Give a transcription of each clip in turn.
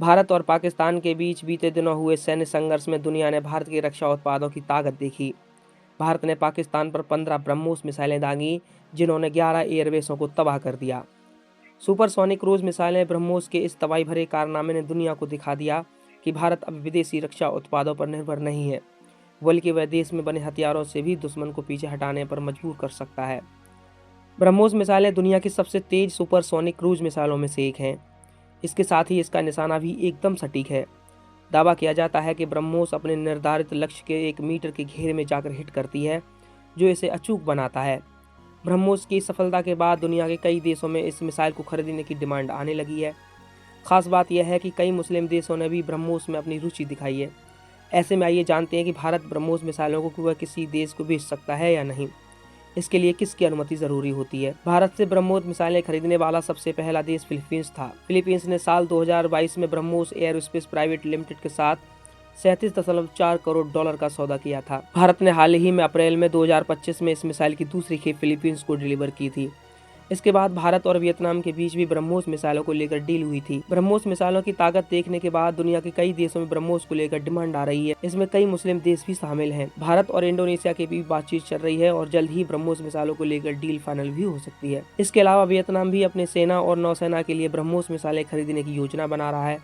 भारत और पाकिस्तान के बीच बीते दिनों हुए सैन्य संघर्ष में दुनिया ने भारत के रक्षा उत्पादों की ताकत देखी। भारत ने पाकिस्तान पर 15 ब्रह्मोस मिसाइलें दागी, जिन्होंने 11 एयरबेसों को तबाह कर दिया। सुपरसोनिक क्रूज मिसाइलें ब्रह्मोस के इस तबाही भरे कारनामे ने दुनिया को दिखा दिया कि भारत अब विदेशी रक्षा उत्पादों पर निर्भर नहीं है, बल्कि वह देश में बने हथियारों से भी दुश्मन को पीछे हटाने पर मजबूर कर सकता है। ब्रह्मोस मिसाइलें दुनिया की सबसे तेज सुपरसोनिक क्रूज मिसाइलों में से एक हैं। इसके साथ ही इसका निशाना भी एकदम सटीक है। दावा किया जाता है कि ब्रह्मोस अपने निर्धारित लक्ष्य के 1 मीटर के घेरे में जाकर हिट करती है, जो इसे अचूक बनाता है। ब्रह्मोस की सफलता के बाद दुनिया के कई देशों में इस मिसाइल को खरीदने की डिमांड आने लगी है। खास बात यह है कि कई मुस्लिम देशों ने भी ब्रह्मोस में अपनी रुचि दिखाई है। ऐसे में आइए जानते हैं कि भारत ब्रह्मोस मिसाइलों को वह किसी देश को बेच सकता है या नहीं। इसके लिए किसकी अनुमति जरूरी होती है। भारत से ब्रह्मोस मिसाइलें खरीदने वाला सबसे पहला देश फिलीपींस था। फिलीपींस ने साल 2022 में ब्रह्मोस एयरोस्पेस प्राइवेट लिमिटेड के साथ 37.4 करोड़ डॉलर का सौदा किया था। भारत ने हाल ही में अप्रैल में 2025 में इस मिसाइल की दूसरी खेप फिलीपींस को डिलीवर की थी। इसके बाद भारत और वियतनाम के बीच भी ब्रह्मोस मिसाइलों को लेकर डील हुई थी। ब्रह्मोस मिसाइलों की ताकत देखने के बाद दुनिया के कई देशों में ब्रह्मोस को लेकर डिमांड आ रही है। इसमें कई मुस्लिम देश भी शामिल हैं। भारत और इंडोनेशिया के बीच बातचीत चल रही है और जल्द ही ब्रह्मोस मिसाइलों को लेकर डील फाइनल भी हो सकती है। इसके अलावा वियतनाम भी अपने सेना और नौसेना के लिए ब्रह्मोस मिसाइलें खरीदने की योजना बना रहा है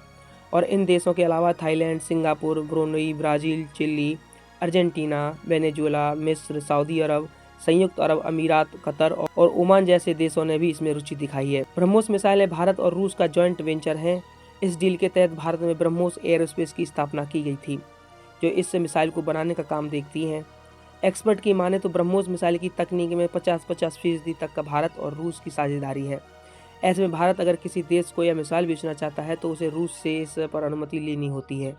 और इन देशों के अलावा Thailand, Singapore, Brunei, Brazil, Chile, Argentina, Venezuela, मिस्र, सऊदी अरब, संयुक्त अरब अमीरात, कतर और ओमान जैसे देशों ने भी इसमें रुचि दिखाई है। ब्रह्मोस मिसाइलें भारत और रूस का जॉइंट वेंचर हैं। इस डील के तहत भारत में ब्रह्मोस एयरोस्पेस की स्थापना की गई थी, जो इस मिसाइल को बनाने का काम देखती हैं। एक्सपर्ट की माने तो ब्रह्मोस मिसाइल की तकनीक में 50-50% तक का भारत और रूस की साझेदारी है। ऐसे में भारत अगर किसी देश को यह मिसाइल बेचना चाहता है तो उसे रूस से इस पर अनुमति लेनी होती है।